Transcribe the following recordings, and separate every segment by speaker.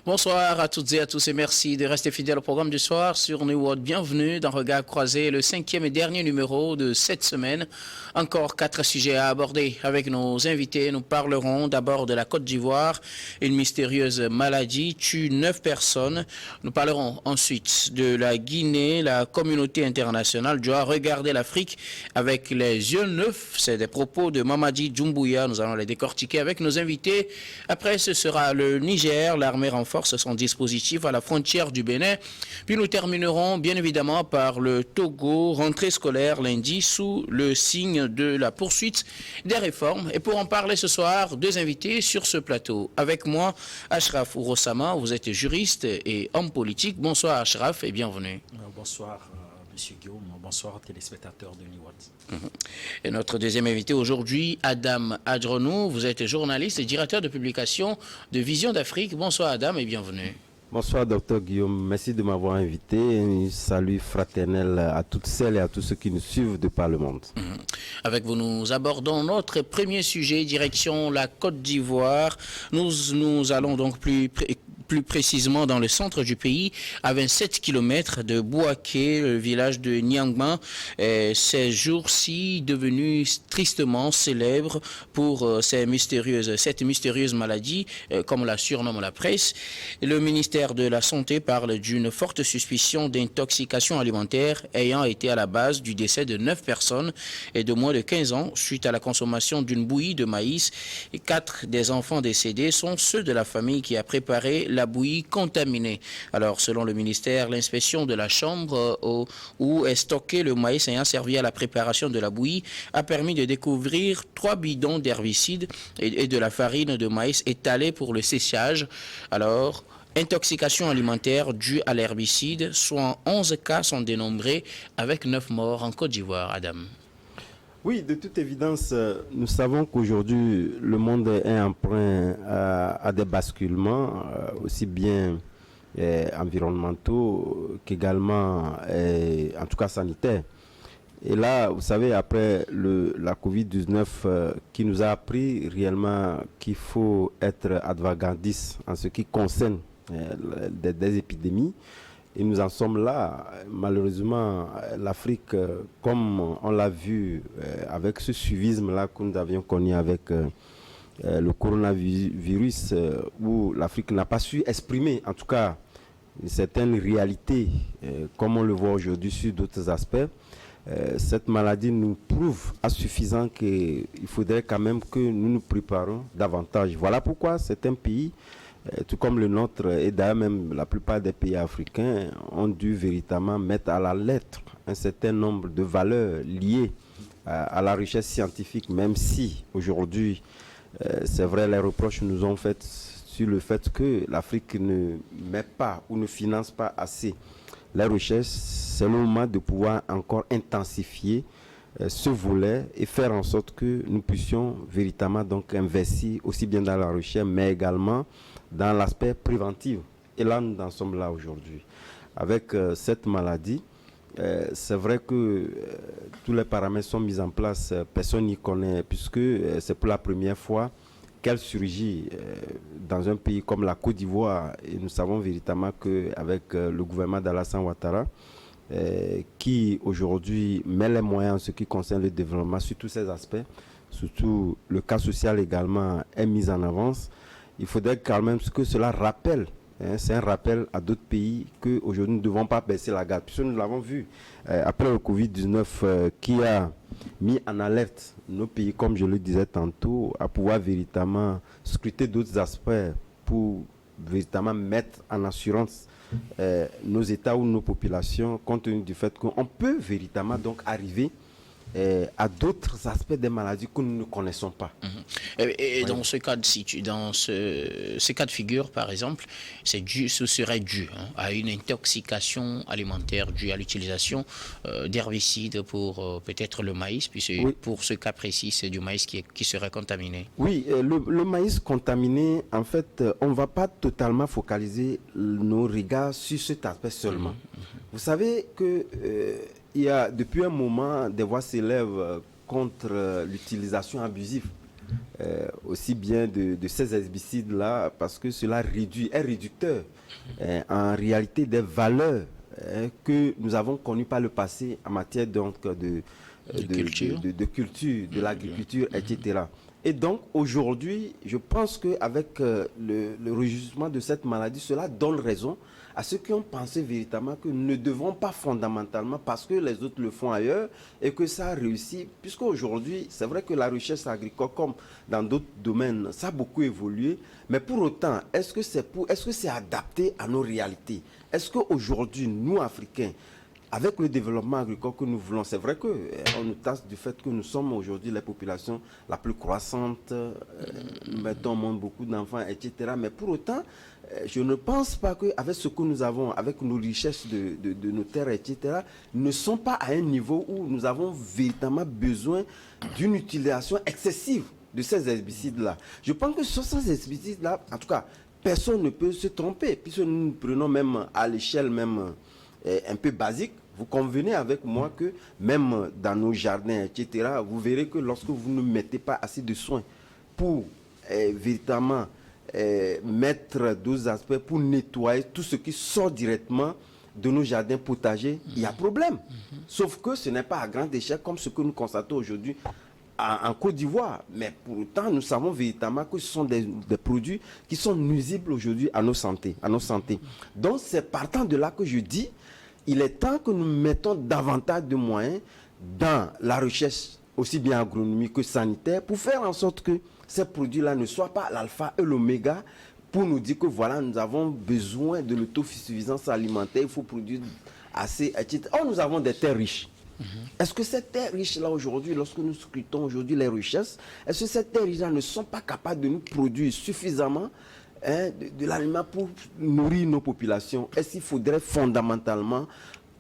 Speaker 1: Bonsoir à toutes et à tous et merci de rester fidèles au programme du soir sur New World. Bienvenue dans Regard Croisé, le 5e et dernier numéro de cette semaine. Encore 4 sujets à aborder avec nos invités. Nous parlerons d'abord de la Côte d'Ivoire. Une mystérieuse maladie tue 9 personnes. Nous parlerons ensuite de la Guinée. La communauté internationale doit regarder l'Afrique avec les yeux neufs. C'est des propos de Mamadi Doumbouya. Nous allons les décortiquer avec nos invités. Après, ce sera le Niger. L'armée renforce son dispositif à la frontière du Bénin. Puis nous terminerons bien évidemment par le Togo, rentrée scolaire lundi sous le signe de la poursuite des réformes. Et pour en parler ce soir, 2 invités sur ce plateau. Avec moi, Ashraf Ourosama, vous êtes juriste et homme politique. Bonsoir Ashraf et bienvenue.
Speaker 2: Bonsoir Monsieur Guillaume, bonsoir téléspectateurs de New World.
Speaker 1: Et notre deuxième invité aujourd'hui, Adam Adronou, vous êtes journaliste et directeur de publication de Vision d'Afrique. Bonsoir Adam et bienvenue.
Speaker 3: Bonsoir Dr Guillaume, merci de m'avoir invité. Un salut fraternel à toutes celles et à tous ceux qui nous suivent de par le monde.
Speaker 1: Avec vous, nous abordons notre premier sujet, direction la Côte d'Ivoire. Nous allons donc plus précisément dans le centre du pays, à 27 km de Bouaké, le village de Niangban. Ces jours-ci devenu tristement célèbre pour cette mystérieuse maladie, comme la surnomme la presse. Le ministère de la Santé parle d'une forte suspicion d'intoxication alimentaire ayant été à la base du décès de 9 personnes et de moins de 15 ans suite à la consommation d'une bouillie de maïs. Et 4 des enfants décédés sont ceux de la famille qui a préparé la bouillie contaminée. Alors, selon le ministère, l'inspection de la chambre où est stocké le maïs ayant servi à la préparation de la bouillie a permis de découvrir 3 bidons d'herbicide et de la farine de maïs étalée pour le séchage. Alors, intoxication alimentaire due à l'herbicide, soit 11 cas sont dénombrés avec 9 morts en Côte d'Ivoire. Adam.
Speaker 3: Oui, de toute évidence, nous savons qu'aujourd'hui, le monde est emprunt à des basculements, aussi bien environnementaux qu'également, en tout cas sanitaires. Et là, vous savez, après la Covid-19 qui nous a appris réellement qu'il faut être avant-gardiste en ce qui concerne des épidémies. Et nous en sommes là. Malheureusement, l'Afrique, comme on l'a vu avec ce suivisme-là que nous avions connu avec le coronavirus, où l'Afrique n'a pas su exprimer, en tout cas, certaines réalités, comme on le voit aujourd'hui sur d'autres aspects. Cette maladie nous prouve à suffisant qu'il faudrait quand même que nous nous préparions davantage. Voilà pourquoi certains pays, tout comme le nôtre, et d'ailleurs même la plupart des pays africains, ont dû véritablement mettre à la lettre un certain nombre de valeurs liées à la richesse scientifique, même si aujourd'hui, c'est vrai, les reproches nous ont fait sur le fait que l'Afrique ne met pas ou ne finance pas assez les recherches. C'est le moment de pouvoir encore intensifier ce volet et faire en sorte que nous puissions véritablement donc investir aussi bien dans la recherche, mais également dans l'aspect préventif. Et là, nous en sommes là aujourd'hui. Avec cette maladie, c'est vrai que tous les paramètres sont mis en place, personne n'y connaît, puisque c'est pour la première fois qu'elle surgit dans un pays comme la Côte d'Ivoire. Et nous savons véritablement qu'avec le gouvernement d'Alassane Ouattara, qui aujourd'hui met les moyens en ce qui concerne le développement sur tous ces aspects, surtout le cas social également est mis en avance. Il faudrait quand même que cela rappelle, c'est un rappel à d'autres pays qu'aujourd'hui nous ne devons pas baisser la garde, puisque nous l'avons vu après le Covid-19 qui a mis en alerte nos pays, comme je le disais tantôt, à pouvoir véritablement scruter d'autres aspects pour véritablement mettre en assurance nos États ou nos populations, compte tenu du fait qu'on peut véritablement donc arriver à d'autres aspects des maladies que nous ne connaissons pas.
Speaker 1: Et oui. Dans ce cas ces cas de figure, par exemple, ce serait dû à une intoxication alimentaire due à l'utilisation d'herbicides pour peut-être le maïs, puisque oui, pour ce cas précis, c'est du maïs qui serait contaminé.
Speaker 3: Oui, le maïs contaminé, en fait, on ne va pas totalement focaliser nos regards sur cet aspect seulement. Vous savez que il y a depuis un moment des voix s'élèvent contre l'utilisation abusive aussi bien de ces herbicides-là, parce que cela est réducteur en réalité des valeurs que nous avons connues par le passé en matière donc
Speaker 1: culture,
Speaker 3: de l'agriculture, etc. Et donc aujourd'hui, je pense qu'avec le régissement de cette maladie, cela donne raison à ceux qui ont pensé véritablement que nous ne devons pas fondamentalement, parce que les autres le font ailleurs et que ça a réussi, puisqu'aujourd'hui, c'est vrai que la recherche agricole, comme dans d'autres domaines, ça a beaucoup évolué, mais pour autant, est-ce que c'est adapté à nos réalités? Est-ce qu'aujourd'hui, nous, Africains, avec le développement agricole que nous voulons, c'est vrai qu'on nous tasse du fait que nous sommes aujourd'hui la population la plus croissante, nous mettons au monde beaucoup d'enfants, etc. Mais pour autant, je ne pense pas qu'avec ce que nous avons, avec nos richesses de nos terres, etc., nous ne sommes pas à un niveau où nous avons véritablement besoin d'une utilisation excessive de ces herbicides-là. Je pense que sur ces herbicides-là, en tout cas, personne ne peut se tromper, puisque nous prenons même à l'échelle même un peu basique. Vous convenez avec moi que même dans nos jardins, etc., vous verrez que lorsque vous ne mettez pas assez de soins pour véritablement mettre d'autres aspects, pour nettoyer tout ce qui sort directement de nos jardins potagers, il y a problème. Sauf que ce n'est pas à grande échelle comme ce que nous constatons aujourd'hui en Côte d'Ivoire. Mais pour autant, nous savons véritablement que ce sont des produits qui sont nuisibles aujourd'hui à nos santé, Donc c'est partant de là que je dis, il est temps que nous mettons davantage de moyens dans la recherche, aussi bien agronomique que sanitaire, pour faire en sorte que ces produits-là ne soient pas l'alpha et l'oméga pour nous dire que voilà, nous avons besoin de l'autosuffisance alimentaire, il faut produire assez, etc. Or, nous avons des terres riches. Est-ce que ces terres riches-là aujourd'hui, lorsque nous scrutons aujourd'hui les richesses, est-ce que ces terres riches-là ne sont pas capables de nous produire suffisamment de l'aliment pour nourrir nos populations? Est-ce qu'il faudrait fondamentalement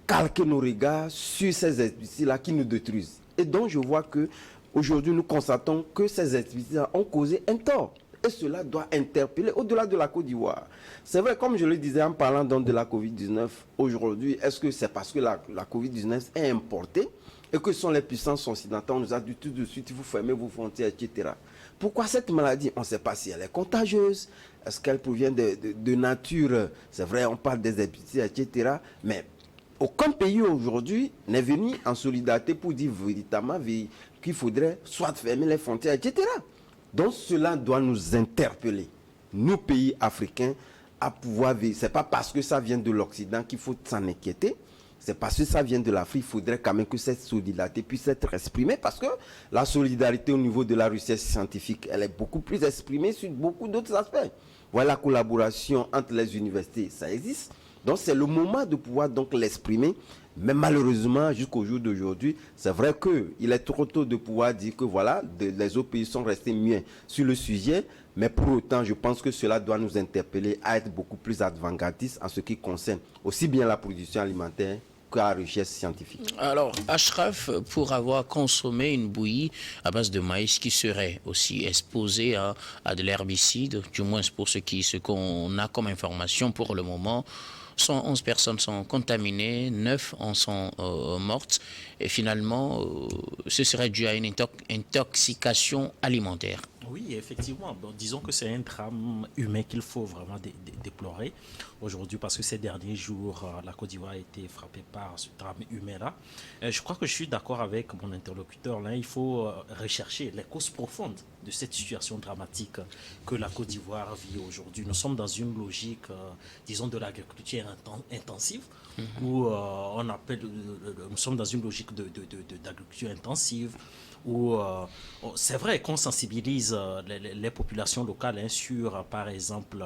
Speaker 3: calquer nos regards sur ces herbicides-là qui nous détruisent? Et donc je vois que aujourd'hui nous constatons que ces herbicides-là ont causé un tort. Et cela doit interpeller au-delà de la Côte d'Ivoire. C'est vrai, comme je le disais en parlant donc de la Covid-19, aujourd'hui, est-ce que c'est parce que la Covid-19 est importée et que ce sont les puissances occidentales, on nous a dit tout de suite, vous fermez vos frontières, etc. Pourquoi cette maladie? On ne sait pas si elle est contagieuse, est-ce qu'elle provient de nature? C'est vrai, on parle des herbicides, etc. Mais aucun pays aujourd'hui n'est venu en solidarité pour dire véritablement qu'il faudrait soit fermer les frontières, etc. Donc cela doit nous interpeller, nous pays africains, à pouvoir vivre. Ce n'est pas parce que ça vient de l'Occident qu'il faut s'en inquiéter. C'est parce que ça vient de l'Afrique, il faudrait quand même que cette solidarité puisse être exprimée, parce que la solidarité au niveau de la recherche scientifique, elle est beaucoup plus exprimée sur beaucoup d'autres aspects. Voilà, la collaboration entre les universités, ça existe. Donc c'est le moment de pouvoir donc l'exprimer. Mais malheureusement, jusqu'au jour d'aujourd'hui, c'est vrai qu'il est trop tôt de pouvoir dire que voilà, les autres pays sont restés mieux sur le sujet. Mais pour autant, je pense que cela doit nous interpeller à être beaucoup plus avant-gardistes en ce qui concerne aussi bien la production alimentaire que la recherche scientifique.
Speaker 1: Alors, Ashraf, pour avoir consommé une bouillie à base de maïs qui serait aussi exposée à de l'herbicide, du moins pour ce qu'on a comme information pour le moment, 111 personnes sont contaminées, 9 en sont mortes. Et finalement, ce serait dû à une intoxication alimentaire.
Speaker 2: Oui, effectivement. Bon, disons que c'est un drame humain qu'il faut vraiment déplorer aujourd'hui, parce que ces derniers jours, la Côte d'Ivoire a été frappée par ce drame humain-là. Je crois que je suis d'accord avec mon interlocuteur. Là, il faut rechercher les causes profondes de cette situation dramatique que la Côte d'Ivoire vit aujourd'hui. Nous sommes dans une logique, disons, de l'agriculture intensive, où on appelle, nous sommes dans une logique d'agriculture intensive, où c'est vrai qu'on sensibilise les populations locales sur, par exemple,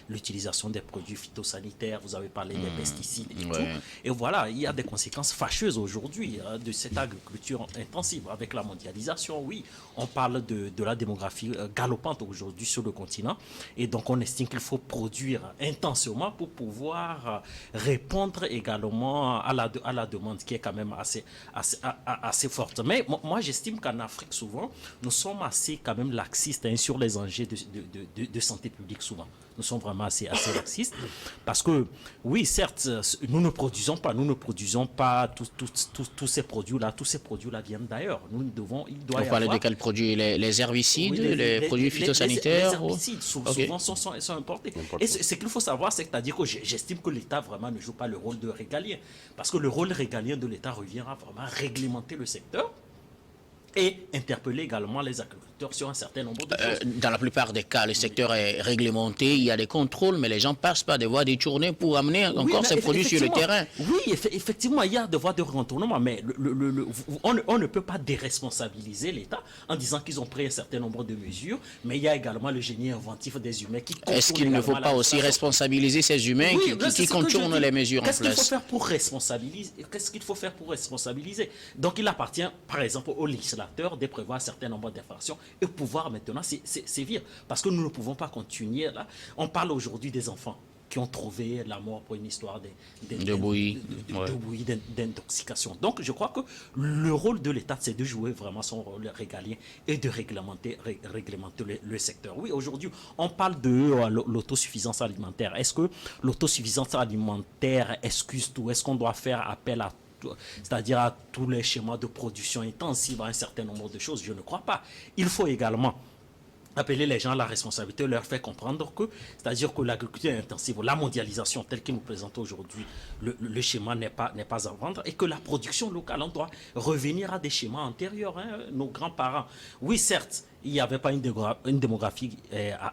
Speaker 2: l'utilisation des produits phytosanitaires. Vous avez parlé des pesticides et tout. Et voilà, il y a des conséquences fâcheuses aujourd'hui de cette agriculture intensive. Avec la mondialisation, oui, on parle de la démographie galopante aujourd'hui sur le continent. Et donc, on estime qu'il faut produire intensément pour pouvoir répondre également à la demande qui est quand même assez forte. Mais moi, j'estime qu'en Afrique, souvent, nous sommes assez quand même laxistes sur les enjeux de santé publique, souvent. Nous sommes vraiment assez laxistes. Parce que, oui, certes, nous ne produisons pas tous ces produits-là. Tous ces produits-là viennent d'ailleurs. Nous devons, il doit
Speaker 1: Vous parlez de quels produits? Les herbicides,
Speaker 2: oui,
Speaker 1: les produits phytosanitaires?
Speaker 2: Les herbicides, souvent, sont importés. Et ce qu'il faut savoir, c'est-à-dire que j'estime que l'État vraiment ne joue pas le rôle de régalien. Parce que le rôle régalien de l'État reviendra vraiment à réglementer le secteur et interpeller également les agriculteurs sur un certain nombre de choses.
Speaker 1: Dans la plupart des cas, le secteur est réglementé, il y a des contrôles, mais les gens passent par des voies détournées pour amener encore ces produits sur le terrain.
Speaker 2: Oui, effectivement, il y a des voies de retournement, mais on ne peut pas déresponsabiliser l'État en disant qu'ils ont pris un certain nombre de mesures, mais il y a également le génie inventif des humains qui contournent.
Speaker 1: Est-ce qu'il ne faut pas aussi responsabiliser ces humains qui contournent les mesures en place?
Speaker 2: Qu'est-ce qu'il faut faire pour responsabiliser? Qu'est-ce qu'il faut faire pour responsabiliser? Donc il appartient, par exemple, au législateur de prévoir un certain nombre d'infractions et pouvoir maintenant sévir. Parce que nous ne pouvons pas continuer là. On parle aujourd'hui des enfants qui ont trouvé la mort pour une histoire de bouillie, d'intoxication. Donc je crois que le rôle de l'État, c'est de jouer vraiment son rôle régalien et de réglementer le secteur. Oui, aujourd'hui, on parle de l'autosuffisance alimentaire. Est-ce que l'autosuffisance alimentaire excuse tout? Est-ce qu'on doit faire appel à c'est-à-dire à tous les schémas de production intensive, à un certain nombre de choses? Je ne crois pas. Il faut également appeler les gens à la responsabilité, leur faire comprendre que, c'est-à-dire que l'agriculture intensive, la mondialisation telle qu'il nous présente aujourd'hui, le schéma n'est pas à vendre et que la production locale, on doit revenir à des schémas antérieurs. Nos grands-parents, oui certes, il n'y avait pas une démographie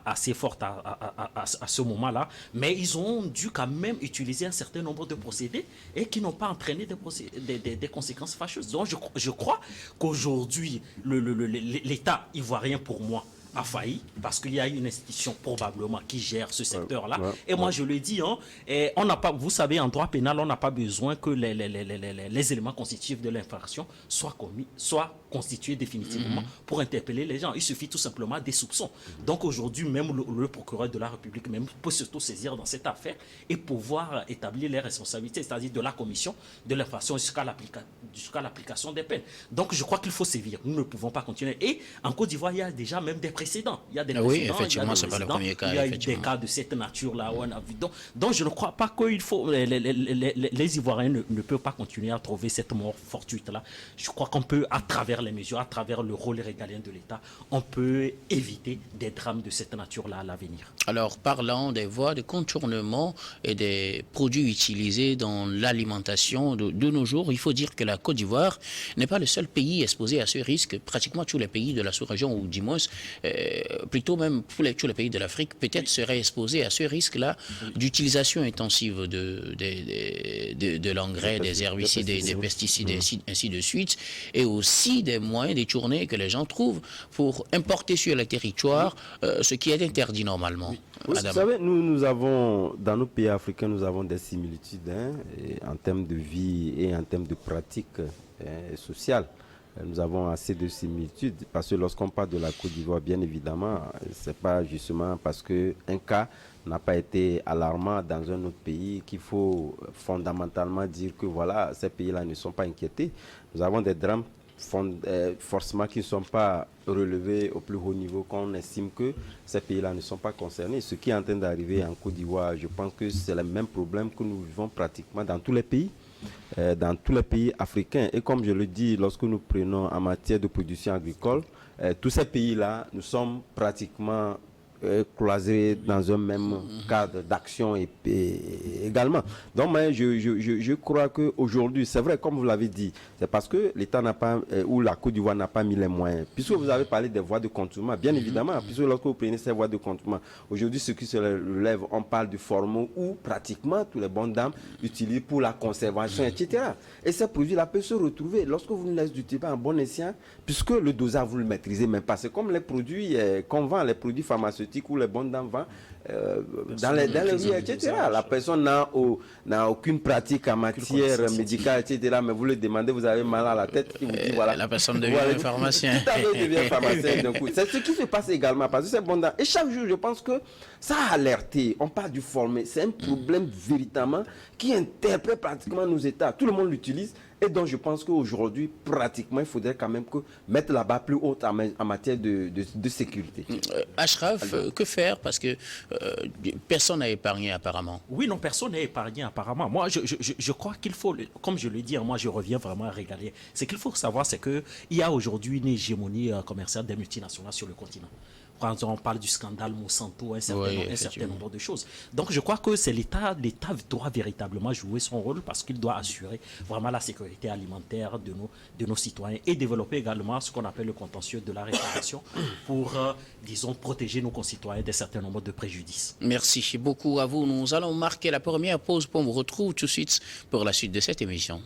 Speaker 2: assez forte à ce moment-là, mais ils ont dû quand même utiliser un certain nombre de procédés et qui n'ont pas entraîné des conséquences fâcheuses. Donc je crois qu'aujourd'hui, l'État ivoirien, pour moi, a failli parce qu'il y a une institution probablement qui gère ce secteur-là. Et moi, je le dis, on n'a pas, vous savez, en droit pénal, on n'a pas besoin que les éléments constitutifs de l'infraction soient constitués définitivement pour interpeller les gens. Il suffit tout simplement des soupçons. Donc aujourd'hui, même le procureur de la République même peut s'auto-saisir dans cette affaire et pouvoir établir les responsabilités, c'est-à-dire de la commission de l'infraction jusqu'à l'application des peines. Donc je crois qu'il faut sévir. Nous ne pouvons pas continuer. Et en Côte d'Ivoire, il y a déjà même des précédents. Il y a des précédents.
Speaker 1: Oui, effectivement, c'est pas le premier cas.
Speaker 2: Il y a eu des cas de cette nature-là où on a vu. Donc je ne crois pas qu'il faut... Les Ivoiriens ne peuvent pas continuer à trouver cette mort fortuite-là. Je crois qu'on peut, à travers les mesures, à travers le rôle régalien de l'État, on peut éviter des drames de cette nature-là à l'avenir.
Speaker 1: Alors, parlant des voies de contournement et des produits utilisés dans l'alimentation de nos jours, il faut dire que la Côte d'Ivoire n'est pas le seul pays exposé à ce risque. Pratiquement tous les pays de la sous-région, ou du moins, plutôt même tous les pays de l'Afrique, peut-être seraient exposés à ce risque-là d'utilisation intensive de l'engrais, des herbicides, des pesticides, ainsi de suite, et aussi des moyens détournés que les gens trouvent pour importer sur le territoire ce qui est interdit normalement.
Speaker 3: Oui, vous savez, nous avons, dans nos pays africains, nous avons des similitudes en termes de vie et en termes de pratiques sociales. Nous avons assez de similitudes parce que lorsqu'on parle de la Côte d'Ivoire, bien évidemment, c'est pas justement parce qu'un cas n'a pas été alarmant dans un autre pays qu'il faut fondamentalement dire que voilà, ces pays-là ne sont pas inquiétés. Nous avons des drames forcément qui ne sont pas relevés au plus haut niveau quand on estime que ces pays-là ne sont pas concernés. Ce qui est en train d'arriver en Côte d'Ivoire, je pense que c'est le même problème que nous vivons pratiquement dans tous les pays. Dans tous les pays africains. Et comme je le dis, lorsque nous prenons en matière de production agricole, tous ces pays-là, nous sommes pratiquement cloisés dans un même cadre d'action également. Donc, je crois qu'aujourd'hui, c'est vrai, comme vous l'avez dit, c'est parce que l'État n'a pas, ou la Côte d'Ivoire n'a pas mis les moyens. Puisque vous avez parlé des voies de contournement, bien évidemment, puisque lorsque vous prenez ces voies de contournement, aujourd'hui, ce qui se relève, on parle du formol où pratiquement tous les bonnes dames utilisent pour la conservation, etc. Et ces produits-là peuvent se retrouver lorsque vous ne laissez d'utiliser pas en bon escient, puisque le dosage, vous le maîtrisez même pas. C'est comme les produits qu'on vend, les produits pharmaceutiques où les bonnes dames vendent, dans les rues, etc. La personne n'a aucune pratique en matière médicale, etc. Mais vous le demandez, vous avez mal à la tête, il vous dit voilà.
Speaker 1: La personne devient pharmacien.
Speaker 3: Tout à fait devient pharmacien d'un coup. C'est ce qui se passe également, parce que c'est bon. Et chaque jour, je pense que ça a alerté. On parle du formé. C'est un problème véritablement qui interpelle pratiquement nos États. Tout le monde l'utilise. Et donc, je pense qu'aujourd'hui, pratiquement, il faudrait quand même mettre la barre plus haute en matière de sécurité.
Speaker 1: Ashraf, que faire? Parce que personne n'a épargné apparemment.
Speaker 2: Oui, non, personne n'est épargné apparemment. Moi, je crois qu'il faut, comme je le dis, moi je reviens vraiment à régaler. Ce qu'il faut savoir, c'est qu'il y a aujourd'hui une hégémonie commerciale des multinationales sur le continent. Quand on parle du scandale Monsanto, un certain nombre de choses. Donc je crois que c'est l'État doit véritablement jouer son rôle parce qu'il doit assurer vraiment la sécurité alimentaire de nos citoyens et développer également ce qu'on appelle le contentieux de la réparation pour, disons, protéger nos concitoyens d'un certain nombre de préjudices.
Speaker 1: Merci beaucoup à vous. Nous allons marquer la première pause. On vous retrouve tout de suite pour la suite de cette émission.